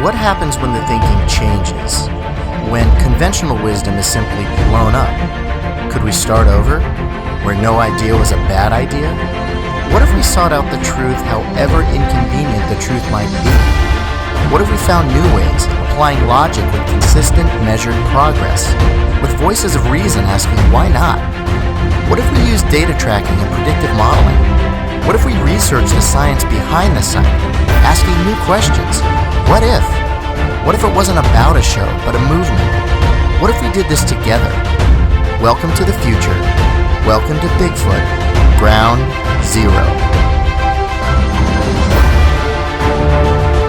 What happens when the thinking changes? When conventional wisdom is simply blown up? Could we start over, where no idea was a bad idea? What if we sought out the truth however inconvenient the truth might be? What if we found new ways, applying logic with consistent, measured progress, with voices of reason asking why not? What if we used data tracking and predictive modeling? What if we researched the science behind the science, asking new questions? What if? What if it wasn't about a show, but a movement? What if we did this together? Welcome to the future. Welcome to Bigfoot, Ground Zero.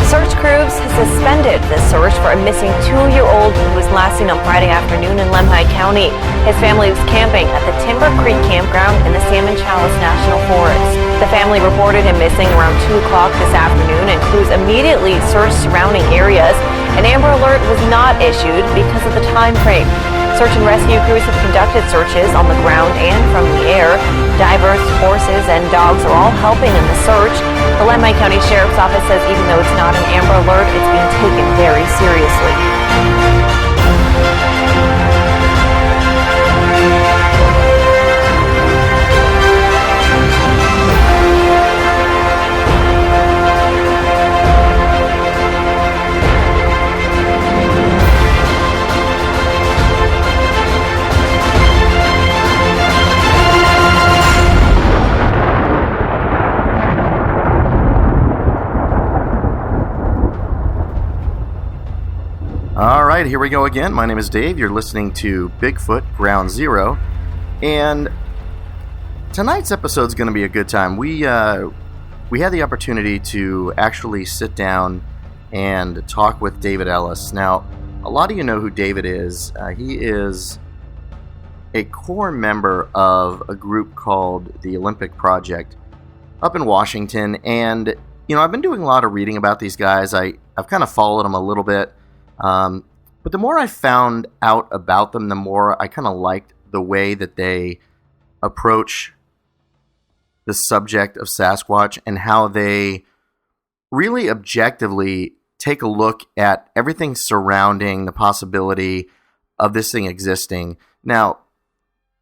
Search crews suspended the search for a missing 2-year-old who was last seen on Friday afternoon in Lemhi County. His family was camping at the Timber Creek campground in the Salmon Chalice National Forest. The family reported him missing around 2 o'clock this afternoon, and crews immediately searched surrounding areas. An Amber Alert was not issued because of the time frame. Search and rescue crews have conducted searches on the ground and from the air. Divers, horses, and dogs are all helping in the search. The Lemhi County Sheriff's Office says even though it's not an Amber Alert, it's being taken very seriously. All right, here we go again. My name is Dave. You're listening to Bigfoot, Ground Zero. And tonight's episode is going to be a good time. We had the opportunity to actually sit down and talk with David Ellis. Now, a lot of you know who David is. He is a core member of a group called the Olympic Project up in Washington. And, you know, I've been doing a lot of reading about these guys. I've kind of followed them a little bit. But the more I found out about them, the more I kind of liked the way that they approach the subject of Sasquatch and how they really objectively take a look at everything surrounding the possibility of this thing existing. Now,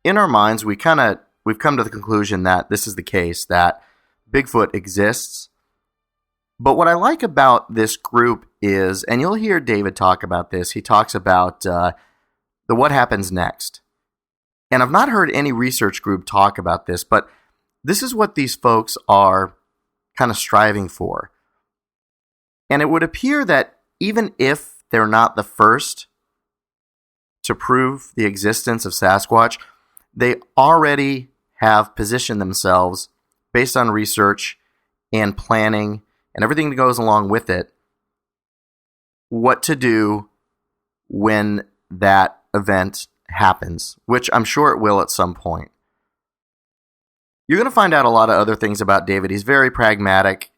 in our minds, we've come to the conclusion that this is the case, that Bigfoot exists. But what I like about this group is, and you'll hear David talk about this, he talks about the what happens next. And I've not heard any research group talk about this, but this is what these folks are kind of striving for. And it would appear that even if they're not the first to prove the existence of Sasquatch, they already have positioned themselves based on research and planning and everything that goes along with it, what to do when that event happens, which I'm sure it will at some point. You're going to find out a lot of other things about David. He's very pragmatic.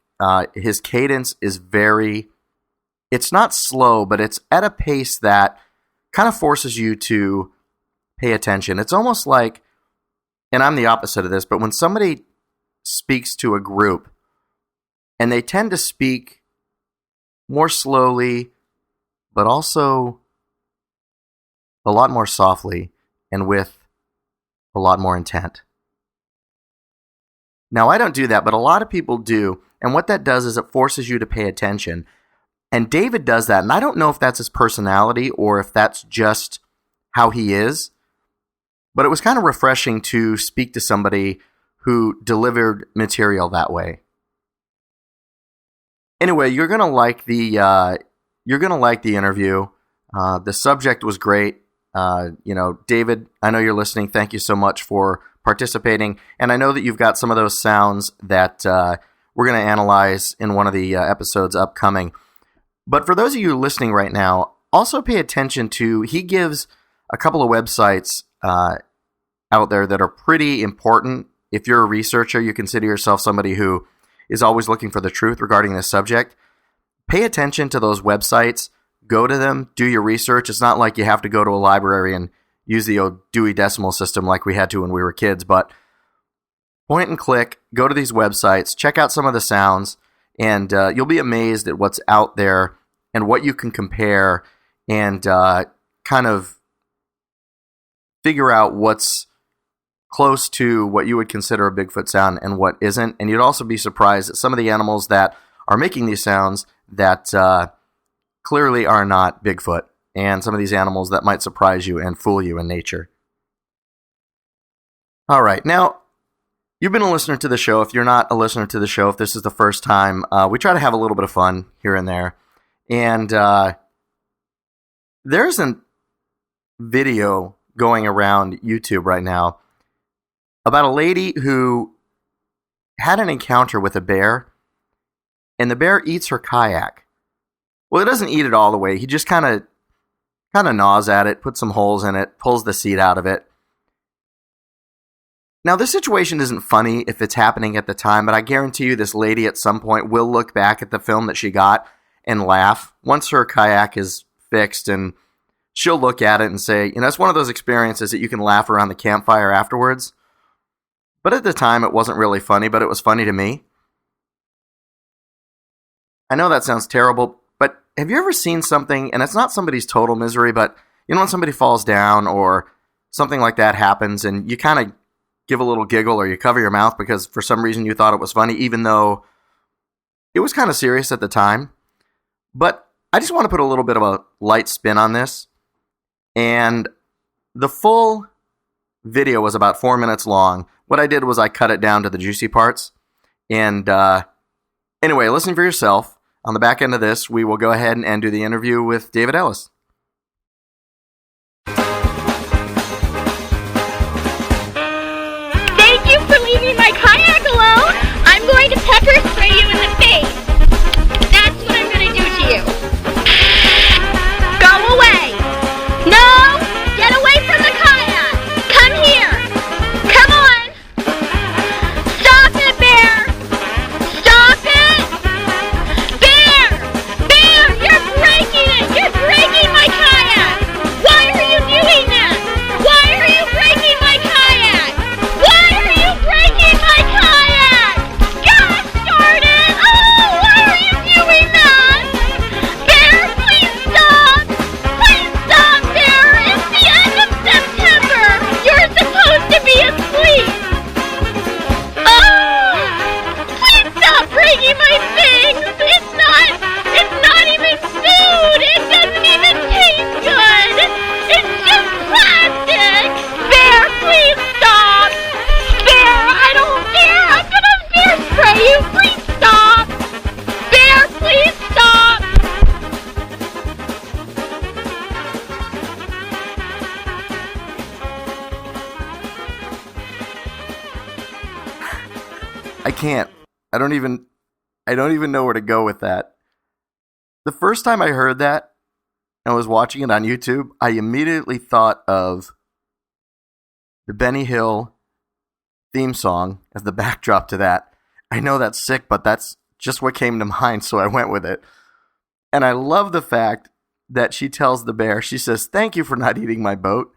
His cadence is it's not slow, but it's at a pace that kind of forces you to pay attention. It's almost like, and I'm the opposite of this, but when somebody speaks to a group, and they tend to speak more slowly, but also a lot more softly and with a lot more intent. Now, I don't do that, but a lot of people do. And what that does is it forces you to pay attention. And David does that. And I don't know if that's his personality or if that's just how he is. But it was kind of refreshing to speak to somebody who delivered material that way. Anyway, you're gonna like the interview. The subject was great. David, I know you're listening. Thank you so much for participating, and I know that you've got some of those sounds that we're gonna analyze in one of the episodes upcoming. But for those of you listening right now, also pay attention to. He gives a couple of websites out there that are pretty important. If you're a researcher, you consider yourself somebody who is always looking for the truth regarding this subject. Pay attention to those websites. Go to them. Do your research. It's not like you have to go to a library and use the old Dewey Decimal System like we had to when we were kids. But point and click. Go to these websites. Check out some of the sounds. And you'll be amazed at what's out there and what you can compare and kind of figure out what's close to what you would consider a Bigfoot sound and what isn't. And you'd also be surprised at some of the animals that are making these sounds that clearly are not Bigfoot, and some of these animals that might surprise you and fool you in nature. All right, now, you've been a listener to the show. If you're not a listener to the show, if this is the first time, we try to have a little bit of fun here and there. And there's a video going around YouTube right now about a lady who had an encounter with a bear, and the bear eats her kayak. Well, it doesn't eat it all the way. He just kind of gnaws at it, puts some holes in it, pulls the seed out of it. Now, this situation isn't funny if it's happening at the time, but I guarantee you this lady at some point will look back at the film that she got and laugh once her kayak is fixed, and she'll look at it and say, it's one of those experiences that you can laugh around the campfire afterwards. But at the time, it wasn't really funny, but it was funny to me. I know that sounds terrible, but have you ever seen something, and it's not somebody's total misery, but when somebody falls down or something like that happens, and you kind of give a little giggle or you cover your mouth because for some reason you thought it was funny, even though it was kind of serious at the time. But I just want to put a little bit of a light spin on this. And the full video was about 4 minutes long. What I did was I cut it down to the juicy parts. And anyway, listen for yourself. On the back end of this, we will go ahead and do the interview with David Ellis. Leaving my kayak alone, I'm going to pepper spray you in the face. That's what I'm going to do to you. Go away. No, get away from the kayak. Come here. Come on. Stop it, Bear. Stop it. Bear. Bear, you're breaking it. You're breaking my kayak. Why are you doing that? Why are you breaking my kayak? Why are you breaking my kayak? Gosh darn it! Oh, why are you doing that? Bear, please stop! Please stop, Bear! It's the end of September! You're supposed to be asleep! Oh! Please stop breaking my things! It's not even food! It doesn't even taste good! It's just plastic! Bear, please stop! Bear, I don't care! I'm gonna bear spray you! Please stop! Bear, please stop! I can't. I don't even know where to go with that. The first time I heard that and was watching it on YouTube, I immediately thought of the Benny Hill theme song as the backdrop to that. I know that's sick, but that's just what came to mind, so I went with it. And I love the fact that she tells the bear, she says, "Thank you for not eating my boat.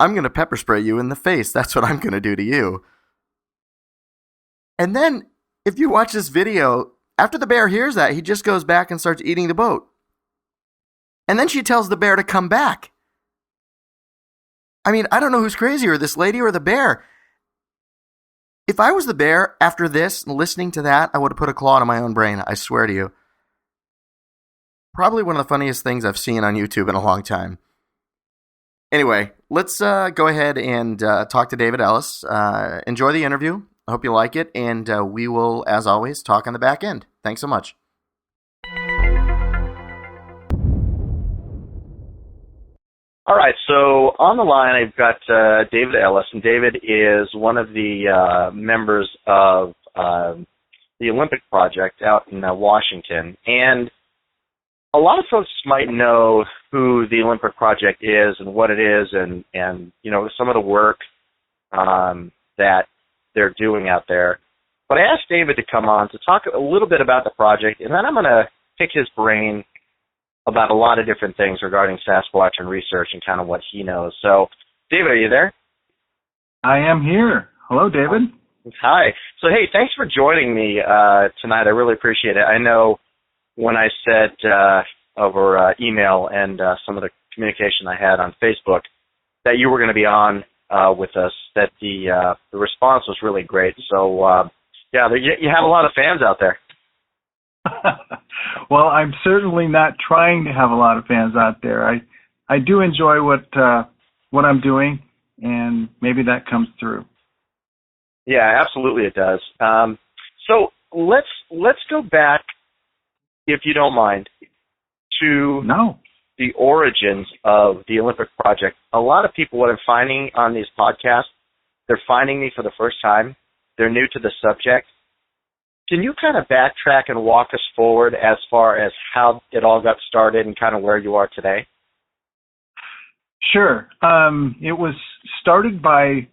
I'm going to pepper spray you in the face. That's what I'm going to do to you." And then, if you watch this video, after the bear hears that, he just goes back and starts eating the boat. And then she tells the bear to come back. I mean, I don't know who's crazier, this lady or the bear. If I was the bear after this, listening to that, I would have put a claw in my own brain, I swear to you. Probably one of the funniest things I've seen on YouTube in a long time. Anyway, let's go ahead and talk to David Ellis. Enjoy the interview. I hope you like it, and we will, as always, talk on the back end. Thanks so much. All right, so on the line I've got David Ellis, and David is one of the members of the Olympic Project out in Washington. And a lot of folks might know who the Olympic Project is and what it is, and you know, some of the work that they're doing out there. But I asked David to come on to talk a little bit about the project, and then I'm going to pick his brain about a lot of different things regarding Sasquatch and research and kind of what he knows. So, David, are you there? I am here. Hello, David. Hi. So, hey, thanks for joining me tonight. I really appreciate it. I know when I said over email and some of the communication I had on Facebook that you were going to be on with us, that the response was really great. So, you have a lot of fans out there. Well, I'm certainly not trying to have a lot of fans out there. I do enjoy what I'm doing, and maybe that comes through. Yeah, absolutely it does. So let's go back, if you don't mind, to the origins of the Olympic Project. A lot of people, what I'm finding on these podcasts, they're finding me for the first time. They're new to the subject. Can you kind of backtrack and walk us forward as far as how it all got started and kind of where you are today? Sure. It was started by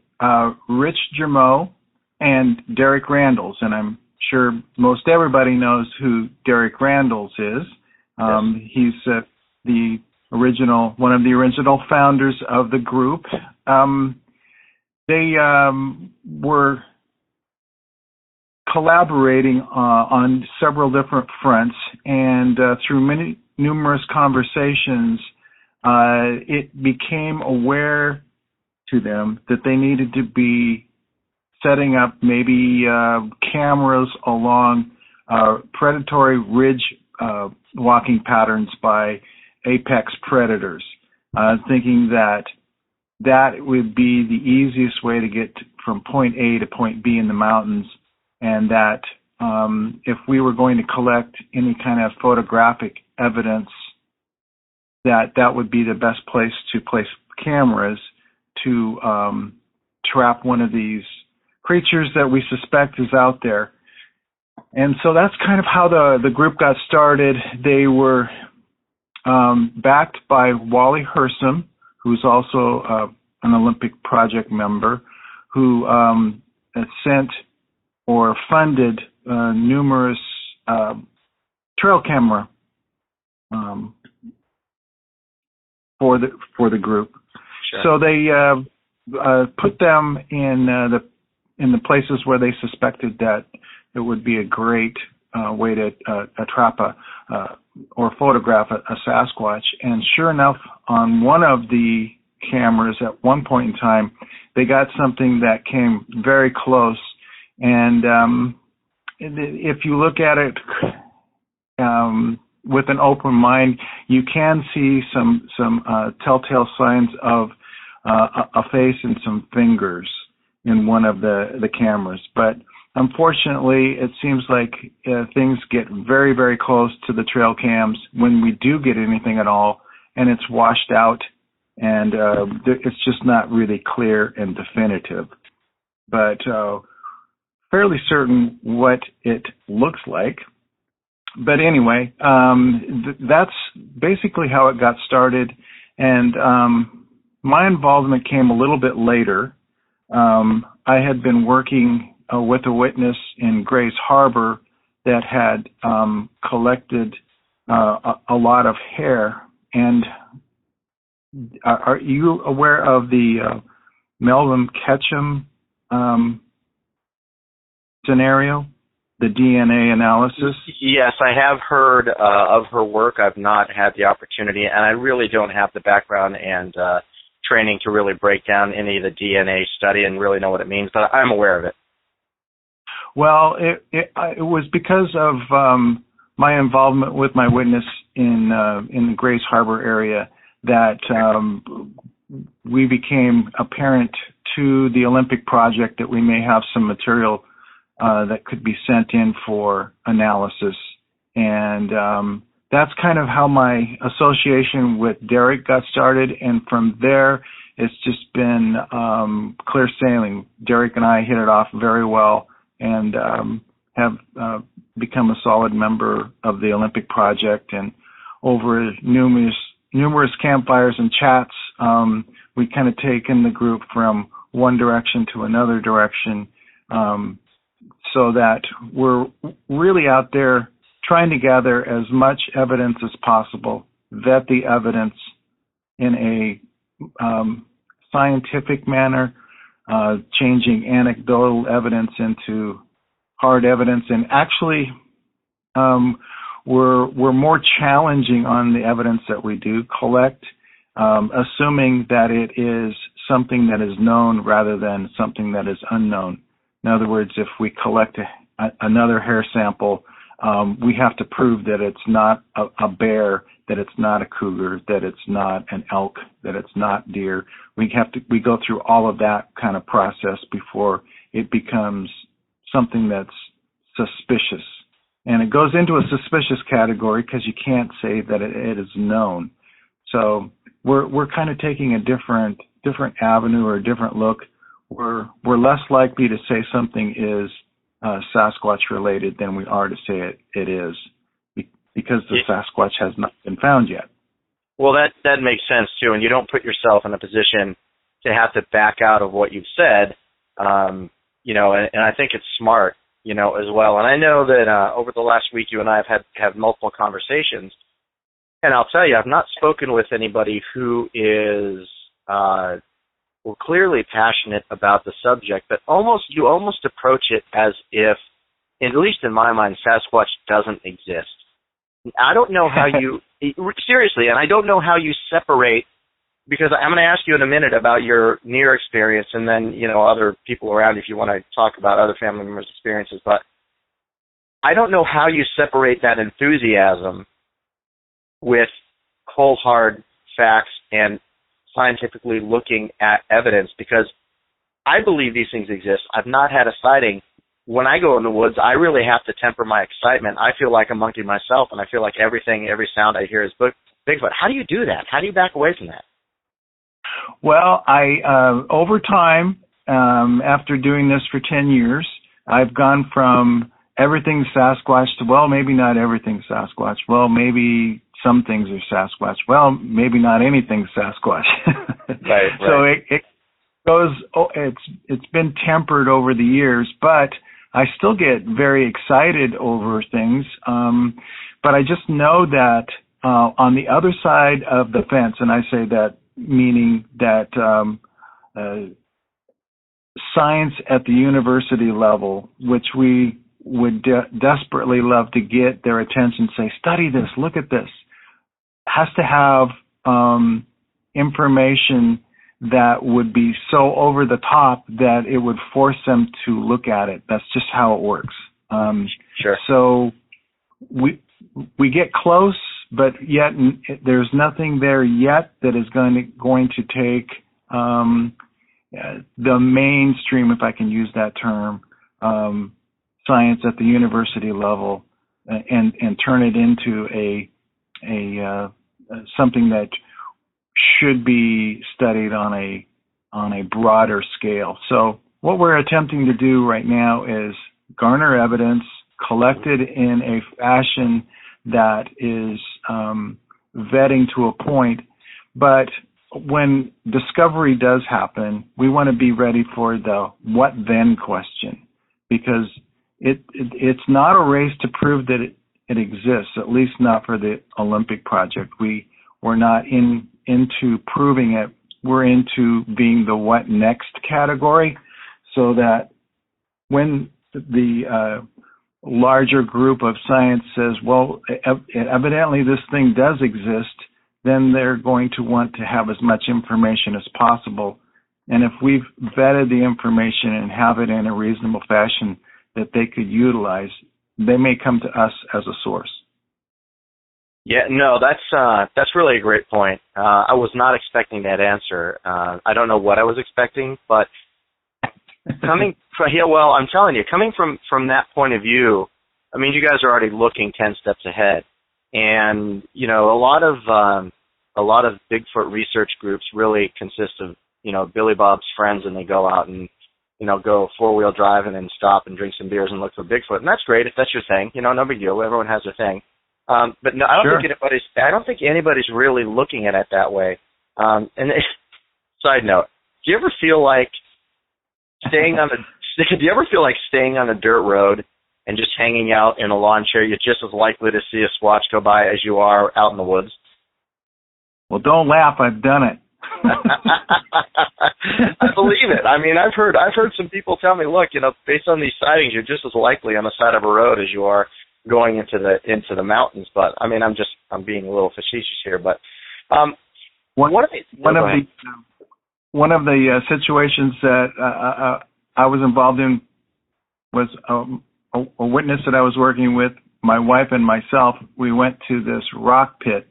Rich Germeau and Derek Randalls, and I'm sure most everybody knows who Derek Randalls is. Yes. He's one of the original founders of the group. They were collaborating on several different fronts, and through numerous conversations, it became aware to them that they needed to be setting up maybe cameras along predatory ridge walking patterns by apex predators, thinking that would be the easiest way to get from point A to point B in the mountains, and that if we were going to collect any kind of photographic evidence, that would be the best place to place cameras to trap one of these creatures that we suspect is out there. And so that's kind of how the group got started. They were backed by Wally Hersom, who's also an Olympic Project member, who sent or funded numerous trail camera for the group. Sure. So they put them in the places where they suspected that it would be a great way to trap or photograph a Sasquatch. And sure enough, on one of the cameras at one point in time, they got something that came very close. And if you look at it with an open mind, you can see some telltale signs of a face and some fingers in one of the cameras. But unfortunately, it seems like things get very, very close to the trail cams when we do get anything at all, and it's washed out, and it's just not really clear and definitive. But fairly certain what it looks like. But anyway, that's basically how it got started, and my involvement came a little bit later. I had been working with a witness in Grays Harbor that had collected a lot of hair. And are you aware of the Melvin Ketchum scenario, the DNA analysis? Yes, I have heard of her work. I've not had the opportunity, and I really don't have the background and training to really break down any of the DNA study and really know what it means, but I'm aware of it. Well, it was because of my involvement with my witness in the Grays Harbor area that we became apparent to the Olympic Project that we may have some material that could be sent in for analysis. And that's kind of how my association with Derek got started. And from there, it's just been clear sailing. Derek and I hit it off very well, and have become a solid member of the Olympic Project. And over numerous campfires and chats, we kind of taken the group from one direction to another direction, so that we're really out there trying to gather as much evidence as possible, vet the evidence in a scientific manner, changing anecdotal evidence into hard evidence. And actually, we're more challenging on the evidence that we do collect, assuming that it is something that is known rather than something that is unknown. In other words, if we collect another hair sample, we have to prove that it's not a bear, that it's not a cougar, that it's not an elk, that it's not deer. We go through all of that kind of process before it becomes something that's suspicious. And it goes into a suspicious category because you can't say that it is known. So we're kind of taking a different avenue or a different look. We're less likely to say something is Sasquatch related than we are to say it is, because the Sasquatch has not been found yet. Well, that makes sense too, and you don't put yourself in a position to have to back out of what you've said, and I think it's smart, as well. And I know that over the last week, you and I have had multiple conversations, and I'll tell you, I've not spoken with anybody who is clearly passionate about the subject, but you almost approach it as if, at least in my mind, Sasquatch doesn't exist. I don't know how you, seriously, and I don't know how you separate, because I'm going to ask you in a minute about your near experience and then, other people around if you want to talk about other family members' experiences, but I don't know how you separate that enthusiasm with cold, hard facts and scientifically looking at evidence, because I believe these things exist. I've not had a sighting. When I go in the woods, I really have to temper my excitement. I feel like a monkey myself, and I feel like every sound I hear is Bigfoot. How do you do that? How do you back away from that? Well, I over time, after doing this for 10 years, I've gone from everything Sasquatch to, well, maybe not everything Sasquatch. Well, maybe some things are Sasquatch. Well, maybe not anything Sasquatch. Right. So it goes. It's been tempered over the years, but I still get very excited over things. But I just know that on the other side of the fence, and I say that meaning that science at the university level, which we would desperately love to get their attention, say, study this, look at this, has to have information that would be so over the top that it would force them to look at it. That's just how it works. Sure. So we get close, but yet there's nothing there yet that is going to take the mainstream, if I can use that term, science at the university level, and turn it into a something that should be studied on a broader scale. So what we're attempting to do right now is garner evidence, collect it in a fashion that is vetting to a point. But when discovery does happen, we want to be ready for the what then question, because it's not a race to prove that it exists, at least not for the Olympic project. We're not into proving it. We're into being the what next category, so that when the larger group of science says, well, evidently this thing does exist, then they're going to want to have as much information as possible. And if we've vetted the information and have it in a reasonable fashion that they could utilize, they may come to us as a source. Yeah, no, that's really a great point. I was not expecting that answer. I don't know what I was expecting, but I'm telling you, coming from that point of view, I mean, you guys are already looking 10 steps ahead, and a lot of Bigfoot research groups really consist of Billy Bob's friends, and they go out and go 4-wheel drive and then stop and drink some beers and look for Bigfoot, and that's great if that's your thing. No big deal. Everyone has their thing. But no, I don't think anybody's really looking at it that way. Side note, do you ever feel like staying on a dirt road and just hanging out in a lawn chair, you're just as likely to see a Squatch go by as you are out in the woods? Well, don't laugh. I've done it. I believe it. I mean, I've heard some people tell me, look, based on these sightings, you're just as likely on the side of a road as you are going into the mountains. But I mean, I'm being a little facetious here. But one of the situations that I was involved in was a witness that I was working with, my wife and myself. We went to this rock pit,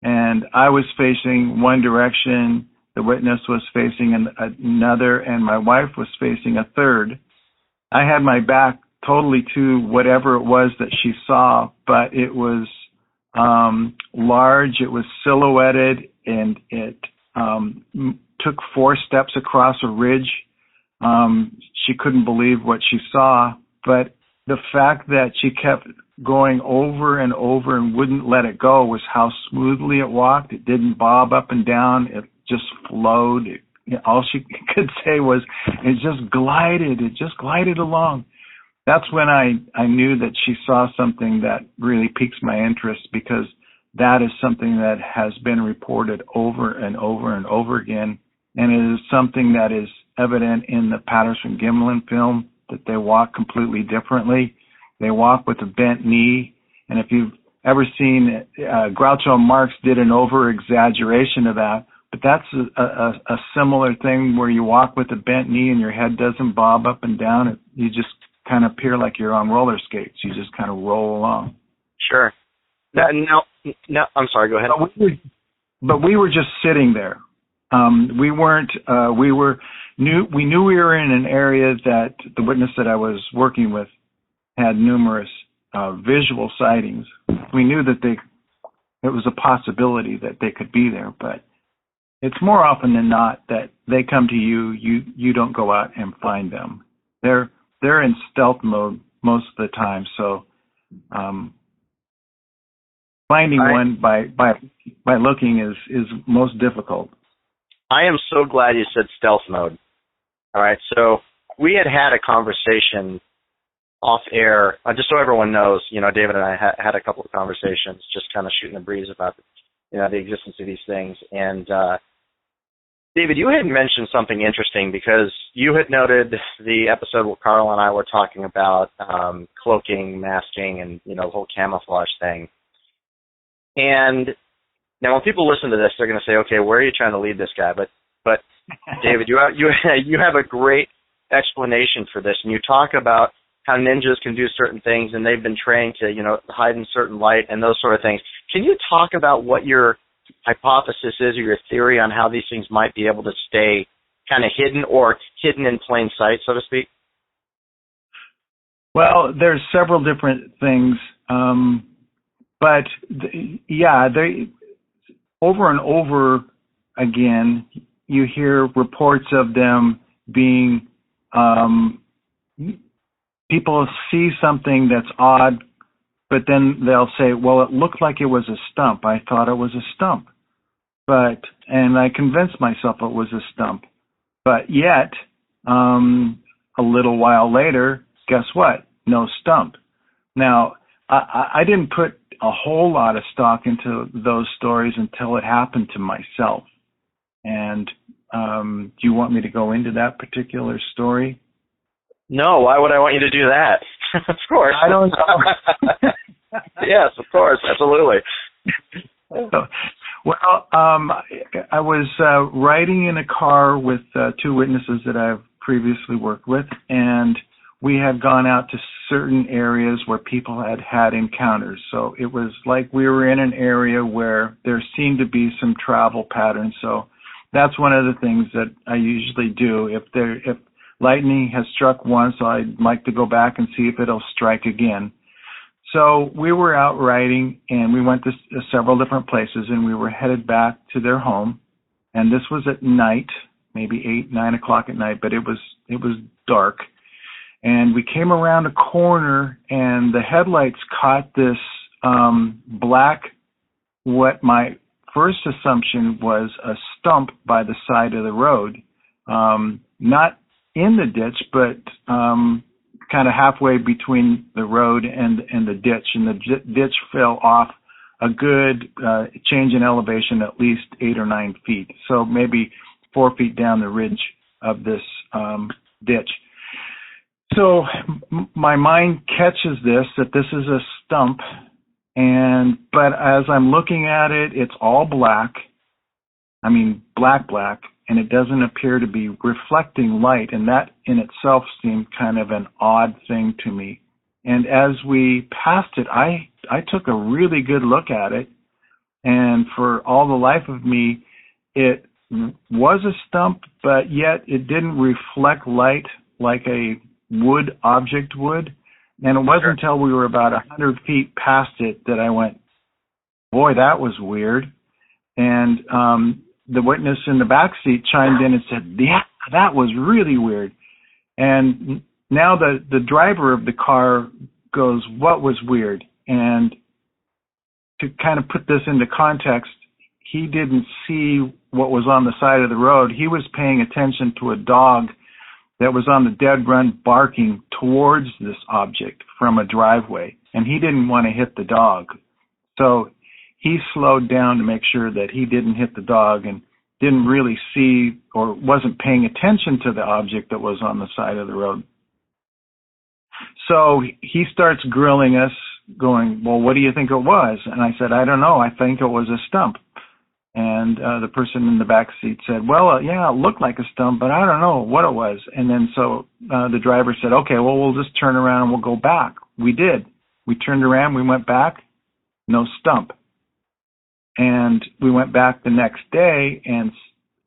and I was facing one direction, the witness was facing another, and my wife was facing a third. I had my back totally to whatever it was that she saw, but it was large, it was silhouetted, and it took 4 steps across a ridge. She couldn't believe what she saw, but the fact that she kept going over and over and wouldn't let it go was how smoothly it walked. It didn't bob up and down. It just flowed. All she could say was, it just glided along. That's when I knew that she saw something that really piques my interest, because that is something that has been reported over and over and over again. And it is something that is evident in the Patterson-Gimlin film, that they walk completely differently. They walk with a bent knee. And if you've ever seen Groucho Marx did an over-exaggeration of that, but that's a similar thing where you walk with a bent knee and your head doesn't bob up and down. You just kind of appear like you're on roller skates. You just kind of roll along. Sure. No, I'm sorry, go ahead. But we were just sitting there. We knew we were in an area that the witness that I was working with had numerous visual sightings. We knew that it was a possibility that they could be there, but it's more often than not that they come to you. You don't go out and find them. They're in stealth mode most of the time. So finding one by looking is most difficult. I am so glad you said stealth mode. All right, so we had a conversation off air, just so everyone knows. David and I had a couple of conversations, just kind of shooting the breeze about the existence of these things. And David, you had mentioned something interesting, because you had noted the episode where Carl and I were talking about cloaking, masking, and the whole camouflage thing. And now when people listen to this, they're going to say, "Okay, where are you trying to lead this guy?" But David, you have a great explanation for this, and you talk about how ninjas can do certain things, and they've been trained to hide in certain light and those sort of things. Can you talk about what your hypothesis is, or your theory on how these things might be able to stay kind of hidden, or hidden in plain sight, so to speak? Well, there's several different things, but they over and over again, you hear reports of them being, people see something that's odd, but then they'll say, well, it looked like it was a stump. I thought it was a stump. And I convinced myself it was a stump. But yet, a little while later, guess what? No stump. Now, I didn't put a whole lot of stock into those stories until it happened to myself. And do you want me to go into that particular story? No, why would I want you to do that? Of course. I don't know. Yes, of course, absolutely. Well, I was riding in a car with 2 witnesses that I've previously worked with, and we had gone out to certain areas where people had encounters. So it was like we were in an area where there seemed to be some travel patterns. So that's one of the things that I usually do. If lightning has struck once, I'd like to go back and see if it'll strike again. So we were out riding, and we went to several different places, and we were headed back to their home. And this was at night, maybe 8, 9 o'clock at night, but it was dark. And we came around a corner, and the headlights caught this black, what my first assumption was a stump by the side of the road. Not in the ditch, but kind of halfway between the road and the ditch. And the ditch fell off a good change in elevation, at least 8 or 9 feet. So maybe 4 feet down the ridge of this ditch. So my mind catches this, that this is a stump, but as I'm looking at it, it's all black. I mean, black, and it doesn't appear to be reflecting light, and that in itself seemed kind of an odd thing to me. And as we passed it, I took a really good look at it, and for all the life of me, it was a stump, but yet it didn't reflect light like a wood object would. And it wasn't until we were about 100 feet past it that I went, boy, that was weird. And the witness in the back seat chimed in and said, yeah, that was really weird. And now the driver of the car goes, what was weird? And to kind of put this into context, he didn't see what was on the side of the road. He was paying attention to a dog that was on the dead run barking towards this object from a driveway, and he didn't want to hit the dog. So he slowed down to make sure that he didn't hit the dog and didn't really see or wasn't paying attention to the object that was on the side of the road. So he starts grilling us, going, well, what do you think it was? And I said, I don't know. I think it was a stump. And the person in the back seat said, well, yeah, it looked like a stump, but I don't know what it was. And then so the driver said, okay, well, we'll just turn around and we'll go back. We did. We turned around, we went back, no stump. And we went back the next day, and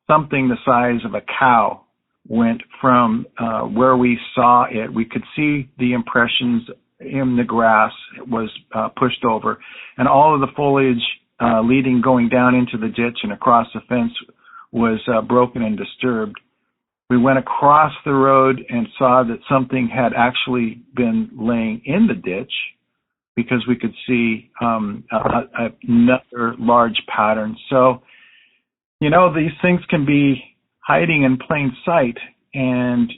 something the size of a cow went from where we saw it. We could see the impressions in the grass. It was pushed over, and all of the foliage going down into the ditch and across the fence was broken and disturbed. We went across the road and saw that something had actually been laying in the ditch, because we could see another large pattern. So, you know, these things can be hiding in plain sight, and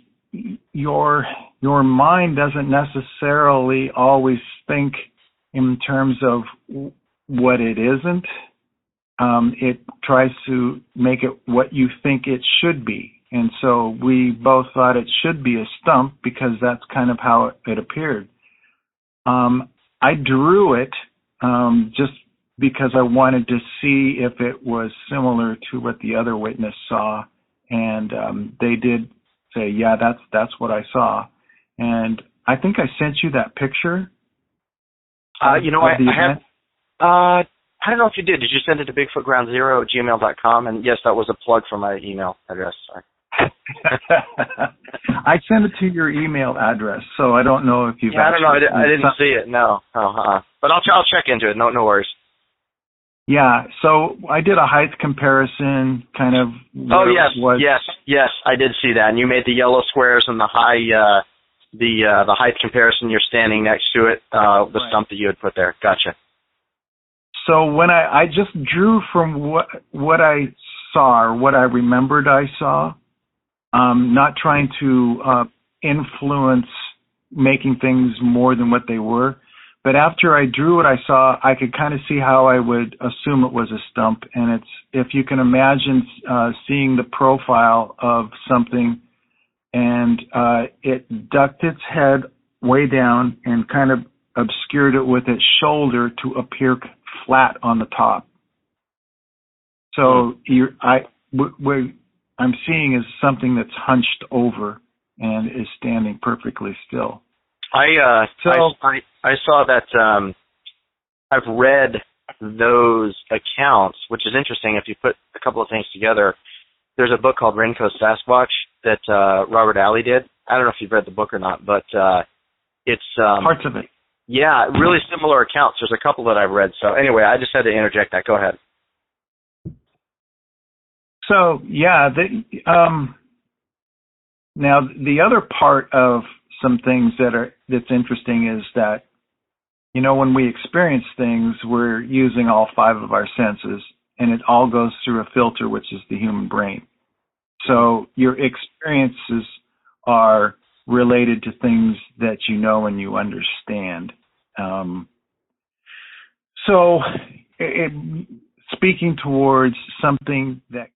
your mind doesn't necessarily always think in terms of what it isn't. It tries to make it what you think it should be. And so we both thought it should be a stump because that's kind of how it appeared. I drew it just because I wanted to see if it was similar to what the other witness saw, and they did say, yeah, that's what I saw. And I think I sent you that picture. I don't know if you did. Did you send it to BigfootGroundZero@gmail.com? And yes, that was a plug for my email address. Sorry. I sent it to your email address, so I don't know if you've. Yeah, I don't know. I didn't see it. No. But I'll check into it. No worries. Yeah. So I did a height comparison, kind of. Oh yes. I did see that, and you made the yellow squares and the high, the height comparison. You're standing next to it, the stump that you had put there. Gotcha. So when I just drew from what I saw or what I remembered I saw. Not trying to influence making things more than what they were. But after I drew what I saw, I could kind of see how I would assume it was a stump. And it's, if you can imagine seeing the profile of something and it ducked its head way down and kind of obscured it with its shoulder to appear flat on the top. So what I'm seeing is something that's hunched over and is standing perfectly still. I saw that. I've read those accounts, which is interesting. If you put a couple of things together, there's a book called Renko Sasquatch that Robert Alley did. I don't know if you've read the book or not, but it's parts of it. Yeah, really similar accounts. There's a couple that I've read. So anyway, I just had to interject that. Go ahead. So yeah, now the other part of some things that's interesting is that, you know, when we experience things, we're using all five of our senses, and it all goes through a filter, which is the human brain. So your experiences are related to things that you know and you understand. Speaking towards something that